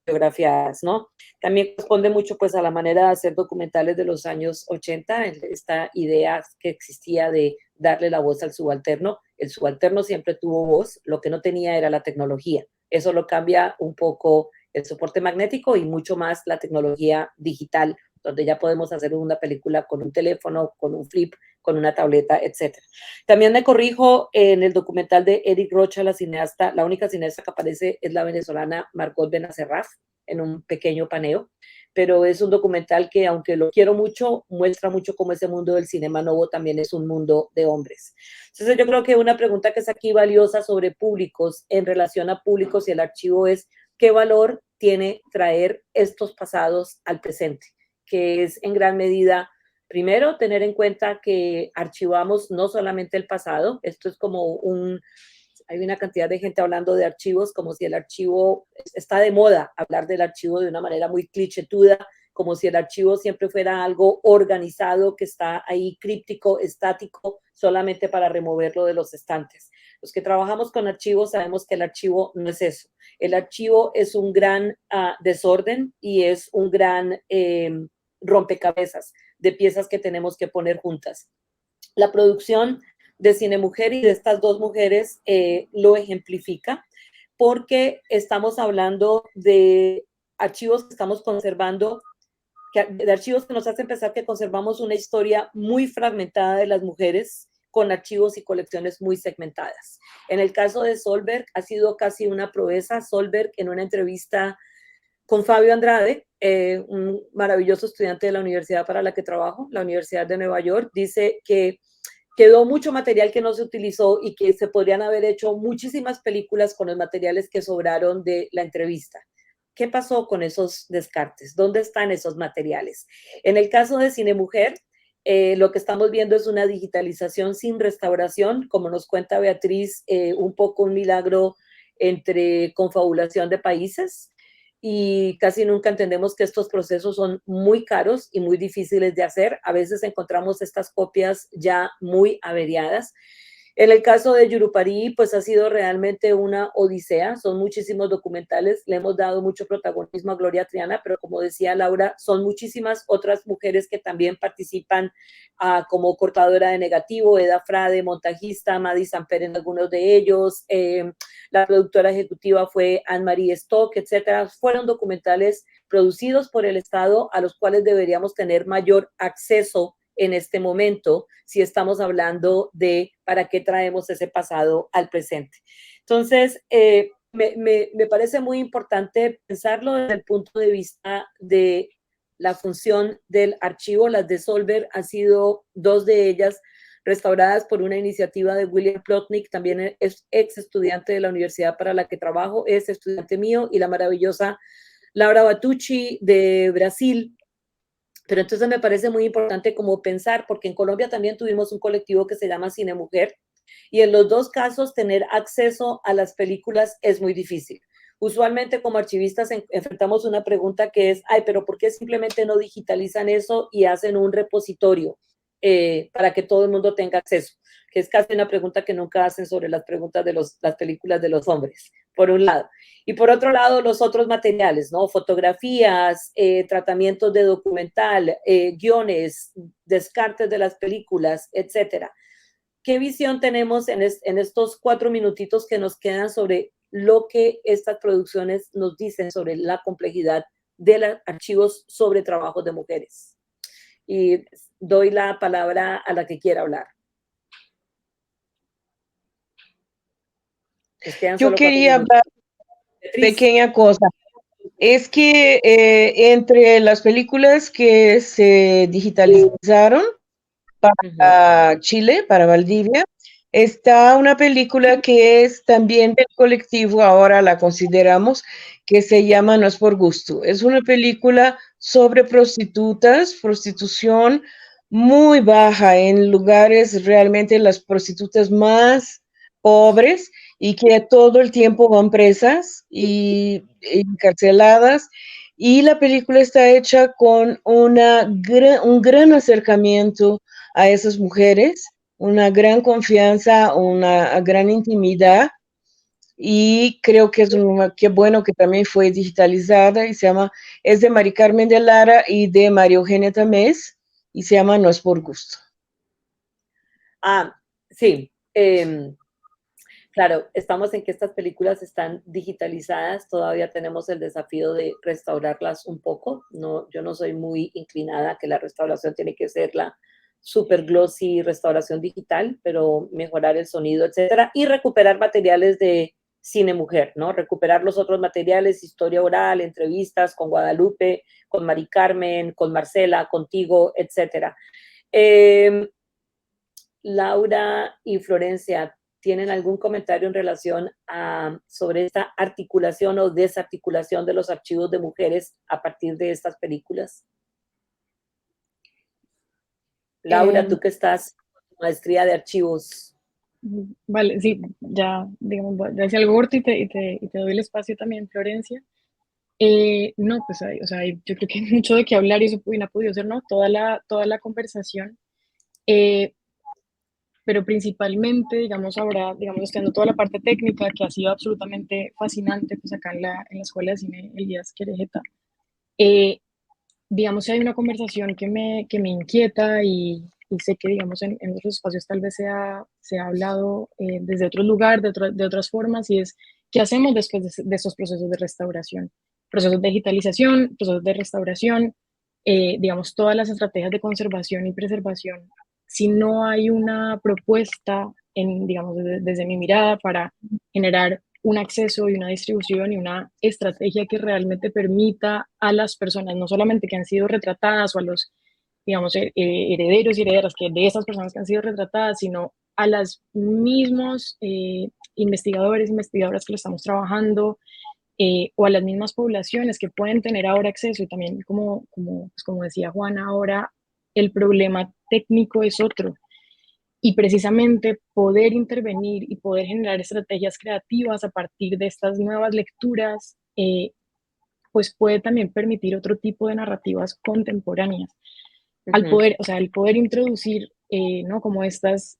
coreografiadas, ¿no? También responde mucho pues a la manera de hacer documentales de los años 80, esta idea que existía de darle la voz al subalterno. El subalterno siempre tuvo voz, lo que no tenía era la tecnología. Eso lo cambia un poco el soporte magnético y mucho más la tecnología digital, donde ya podemos hacer una película con un teléfono, con un flip, con una tableta, etc. También me corrijo, en el documental de Eric Rocha, la cineasta, la única cineasta que aparece es la venezolana Margot Benacerraf, en un pequeño paneo, pero es un documental que, aunque lo quiero mucho, muestra mucho cómo ese mundo del cinema nuevo también es un mundo de hombres. Entonces yo creo que una pregunta que es aquí valiosa sobre públicos, en relación a públicos y el archivo, es ¿qué valor tiene traer estos pasados al presente? Que es en gran medida, primero, tener en cuenta que archivamos no solamente el pasado. Esto es como hay una cantidad de gente hablando de archivos como si el archivo, está de moda hablar del archivo de una manera muy clichétuda, como si el archivo siempre fuera algo organizado, que está ahí críptico, estático, solamente para removerlo de los estantes. Los que trabajamos con archivos sabemos que el archivo no es eso. El archivo es un gran desorden y es un gran rompecabezas de piezas que tenemos que poner juntas. La producción de Cine Mujer y de estas dos mujeres lo ejemplifica, porque estamos hablando de archivos que estamos conservando, de archivos que nos hacen pensar que conservamos una historia muy fragmentada de las mujeres, con archivos y colecciones muy segmentadas. En el caso de Solberg ha sido casi una proeza. Solberg, en una entrevista con Fabio Andrade, un maravilloso estudiante de la universidad para la que trabajo, la Universidad de Nueva York, dice que quedó mucho material que no se utilizó y que se podrían haber hecho muchísimas películas con los materiales que sobraron de la entrevista. ¿Qué pasó con esos descartes? ¿Dónde están esos materiales? En el caso de Cine Mujer, lo que estamos viendo es una digitalización sin restauración, como nos cuenta Beatriz, un poco un milagro entre confabulación de países, y casi nunca entendemos que estos procesos son muy caros y muy difíciles de hacer. A veces encontramos estas copias ya muy averiadas. En el caso de Yurupari, pues ha sido realmente una odisea. Son muchísimos documentales, le hemos dado mucho protagonismo a Gloria Triana, pero como decía Laura, son muchísimas otras mujeres que también participan como cortadora de negativo, Eda Frade, montajista, Madi Samper en algunos de ellos, la productora ejecutiva fue Anne-Marie Stock, etcétera. Fueron documentales producidos por el Estado a los cuales deberíamos tener mayor acceso en este momento, si estamos hablando de para qué traemos ese pasado al presente. Entonces, me parece muy importante pensarlo desde el punto de vista de la función del archivo. Las de Solberg han sido dos de ellas restauradas por una iniciativa de William Plotnick, también es ex estudiante de la universidad para la que trabajo, es estudiante mío, y la maravillosa Laura Batucci de Brasil. Pero entonces me parece muy importante como pensar, porque en Colombia también tuvimos un colectivo que se llama Cine Mujer, y en los dos casos tener acceso a las películas es muy difícil. Usualmente como archivistas enfrentamos una pregunta que es, pero ¿por qué simplemente no digitalizan eso y hacen un repositorio para que todo el mundo tenga acceso? Que es casi una pregunta que nunca hacen sobre las preguntas de las películas de los hombres, por un lado. Y por otro lado, los otros materiales, ¿no? Fotografías, tratamientos de documental, guiones, descartes de las películas, etcétera. ¿Qué visión tenemos en estos 4 minutitos que nos quedan sobre lo que estas producciones nos dicen sobre la complejidad de los archivos sobre trabajos de mujeres? Y doy la palabra a la que quiera hablar. Yo quería hablar pequeña cosa. Es que entre las películas que se digitalizaron para Chile, para Valdivia, está una película que es también del colectivo, ahora la consideramos, que se llama No es por gusto. Es una película sobre prostitutas, prostitución, muy baja en lugares realmente las prostitutas más pobres y que todo el tiempo van presas y encarceladas. Y la película está hecha con un gran acercamiento a esas mujeres, una gran confianza, una gran intimidad. Y creo que qué bueno que también fue digitalizada y es de Mari Carmen de Lara y de María Eugenia Tamés y se llama No es por gusto. Sí. Claro, estamos en que estas películas están digitalizadas, todavía tenemos el desafío de restaurarlas un poco. No, yo no soy muy inclinada a que la restauración tiene que ser la super glossy restauración digital, pero mejorar el sonido, etcétera, y recuperar materiales de cine mujer, ¿no? Recuperar los otros materiales, historia oral, entrevistas con Guadalupe, con Mari Carmen, con Marcela, contigo, etcétera. Laura y Florencia, ¿tienen algún comentario en relación sobre esta articulación o desarticulación de los archivos de mujeres a partir de estas películas? Laura, tú que estás en maestría de archivos. Vale, sí, ya, digamos, voy a decir algo corto y te doy el espacio también, Florencia. No, pues o sea, yo creo que hay mucho de qué hablar y eso ha podido ser, ¿no? Toda la conversación. Pero principalmente, digamos, ahora, digamos, estudiando toda la parte técnica, que ha sido absolutamente fascinante, pues acá en la Escuela de Cine Elías Querejeta, digamos, hay una conversación que me inquieta y sé que, digamos, en otros espacios tal vez se ha hablado desde otro lugar, de otras formas, y es, ¿qué hacemos después de esos procesos de restauración? Procesos de digitalización, procesos de restauración, digamos, todas las estrategias de conservación y preservación. Si no hay una propuesta, digamos, desde mi mirada, para generar un acceso y una distribución y una estrategia que realmente permita a las personas, no solamente que han sido retratadas o a los, digamos, herederos y herederas de esas personas que han sido retratadas, sino a las mismos investigadores, investigadoras que lo estamos trabajando, o a las mismas poblaciones que pueden tener ahora acceso. Y también, como decía Juana, ahora el problema técnico es otro. Y precisamente poder intervenir y poder generar estrategias creativas a partir de estas nuevas lecturas, pues puede también permitir otro tipo de narrativas contemporáneas. Al poder introducir, ¿no? Como estas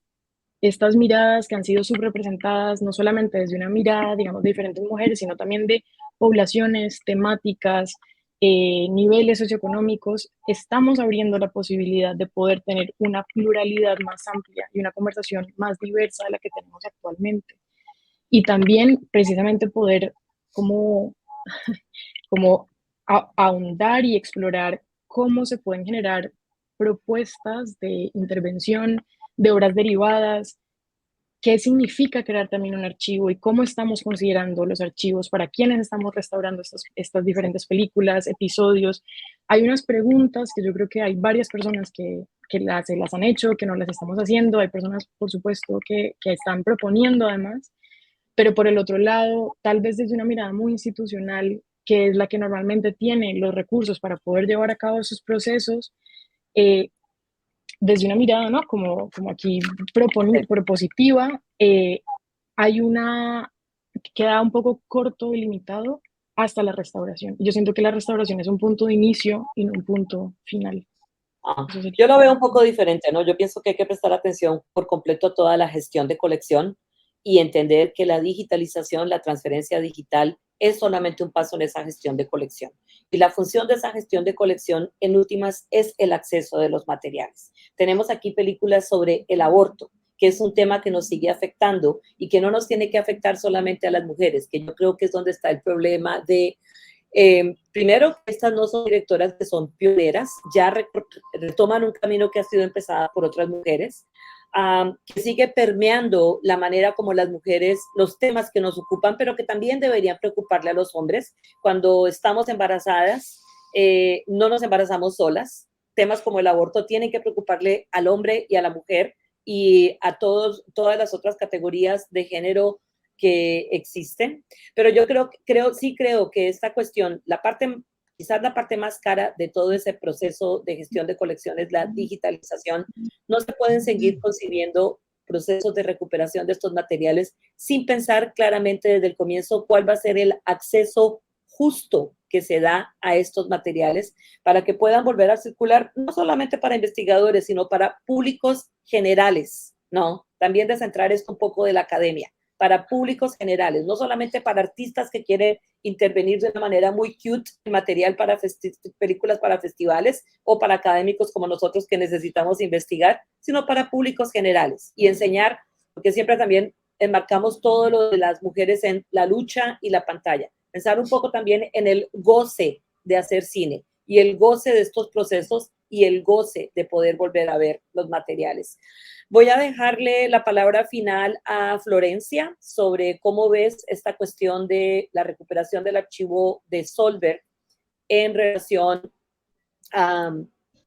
miradas que han sido subrepresentadas, no solamente desde una mirada, digamos, de diferentes mujeres, sino también de poblaciones, temáticas, niveles socioeconómicos, estamos abriendo la posibilidad de poder tener una pluralidad más amplia y una conversación más diversa de la que tenemos actualmente. Y también precisamente poder como ahondar y explorar cómo se pueden generar propuestas de intervención, de obras derivadas, qué significa crear también un archivo y cómo estamos considerando los archivos, para quiénes estamos restaurando estas diferentes películas, episodios. Hay unas preguntas que yo creo que hay varias personas que las han hecho, que no las estamos haciendo, hay personas, por supuesto, que están proponiendo además, pero por el otro lado, tal vez desde una mirada muy institucional, que es la que normalmente tiene los recursos para poder llevar a cabo esos procesos, desde una mirada, ¿no? Como aquí propositiva, hay queda un poco corto y limitado hasta la restauración. Yo siento que la restauración es un punto de inicio y no un punto final. Yo lo veo un poco diferente, ¿no? Yo pienso que hay que prestar atención por completo a toda la gestión de colección y entender que la digitalización, la transferencia digital, es solamente un paso en esa gestión de colección. Y la función de esa gestión de colección, en últimas, es el acceso de los materiales. Tenemos aquí películas sobre el aborto, que es un tema que nos sigue afectando y que no nos tiene que afectar solamente a las mujeres, que yo creo que es donde está el problema de... primero, estas no son directoras que son pioneras, ya retoman un camino que ha sido empezado por otras mujeres, que sigue permeando la manera como las mujeres, los temas que nos ocupan, pero que también deberían preocuparle a los hombres. Cuando estamos embarazadas, no nos embarazamos solas. Temas como el aborto tienen que preocuparle al hombre y a la mujer y a todas las otras categorías de género que existen. Pero yo sí creo que esta cuestión, la parte quizás la parte más cara de todo ese proceso de gestión de colecciones, la digitalización. No se pueden seguir concibiendo procesos de recuperación de estos materiales sin pensar claramente desde el comienzo cuál va a ser el acceso justo que se da a estos materiales para que puedan volver a circular, no solamente para investigadores, sino para públicos generales, ¿no? También descentrar esto un poco de la academia, para públicos generales, no solamente para artistas que quieren intervenir de una manera muy cute en material para películas para festivales o para académicos como nosotros que necesitamos investigar, sino para públicos generales y enseñar, porque siempre también enmarcamos todo lo de las mujeres en la lucha y la pantalla. Pensar un poco también en el goce de hacer cine y el goce de estos procesos y el goce de poder volver a ver los materiales. Voy a dejarle la palabra final a Florencia sobre cómo ves esta cuestión de la recuperación del archivo de Solberg en relación a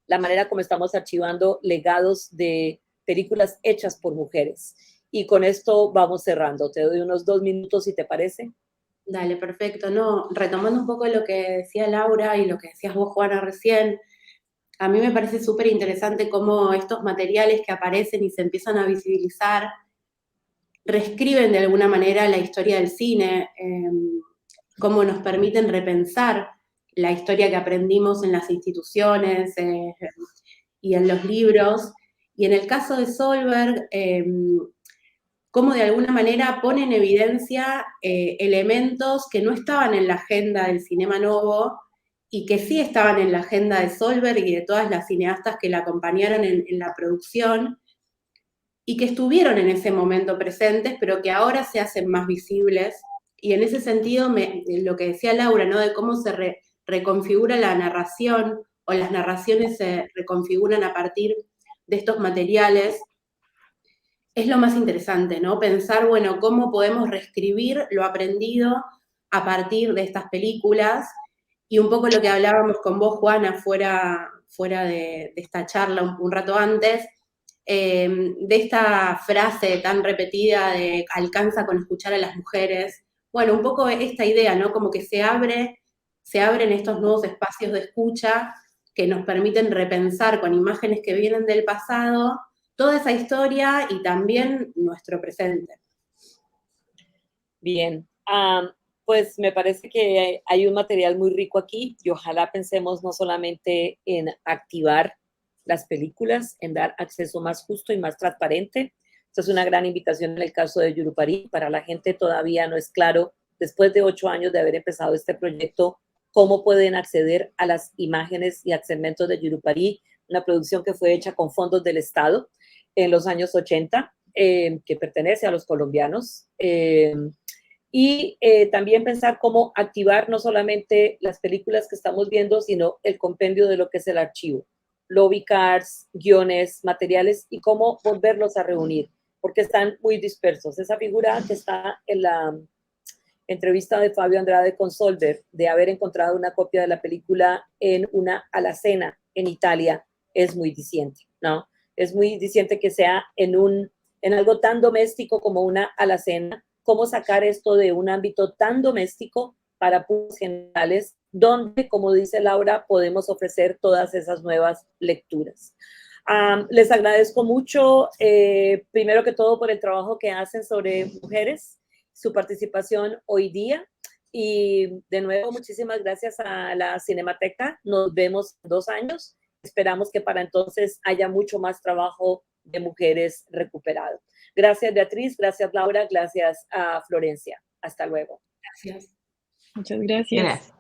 la manera como estamos archivando legados de películas hechas por mujeres. Y con esto vamos cerrando. Te doy unos 2 minutos, si te parece. Dale, perfecto. No, retomando un poco lo que decía Laura y lo que decías vos, Juana, recién, a mí me parece súper interesante cómo estos materiales que aparecen y se empiezan a visibilizar reescriben de alguna manera la historia del cine, cómo nos permiten repensar la historia que aprendimos en las instituciones y en los libros. Y en el caso de Solberg, cómo de alguna manera pone en evidencia elementos que no estaban en la agenda del Cinema Novo y que sí estaban en la agenda de Solberg y de todas las cineastas que la acompañaron en la producción y que estuvieron en ese momento presentes, pero que ahora se hacen más visibles. Y en ese sentido, lo que decía Laura, ¿no? De cómo se reconfigura la narración o las narraciones se reconfiguran a partir de estos materiales, es lo más interesante, ¿no? Pensar, bueno, cómo podemos reescribir lo aprendido a partir de estas películas. Y un poco lo que hablábamos con vos, Juana, fuera de esta charla un rato antes, de esta frase tan repetida de alcanza con escuchar a las mujeres. Bueno, un poco esta idea, ¿no? Como que se abren estos nuevos espacios de escucha que nos permiten repensar con imágenes que vienen del pasado toda esa historia y también nuestro presente. Bien. Pues me parece que hay un material muy rico aquí y ojalá pensemos no solamente en activar las películas, en dar acceso más justo y más transparente. Esta es una gran invitación en el caso de Yurupari. Para la gente todavía no es claro, después de 8 años de haber empezado este proyecto, cómo pueden acceder a las imágenes y a segmentos de Yurupari, una producción que fue hecha con fondos del Estado en los años 80, que pertenece a los colombianos. Y también pensar cómo activar no solamente las películas que estamos viendo, sino el compendio de lo que es el archivo, lobby cards, guiones, materiales y cómo volverlos a reunir, porque están muy dispersos. Esa figura que está en la entrevista de Fabio Andrade con Solberg, de haber encontrado una copia de la película en una alacena en Italia, es muy diciente, ¿no? Es muy diciente que sea en algo tan doméstico como una alacena. Cómo sacar esto de un ámbito tan doméstico para públicos generales, donde, como dice Laura, podemos ofrecer todas esas nuevas lecturas. Les agradezco mucho, primero que todo, por el trabajo que hacen sobre mujeres, su participación hoy día. Y de nuevo, muchísimas gracias a la Cinemateca. Nos vemos en 2 años. Esperamos que para entonces haya mucho más trabajo de mujeres recuperado. Gracias, Beatriz. Gracias, Laura. Gracias a Florencia. Hasta luego. Gracias. Muchas gracias.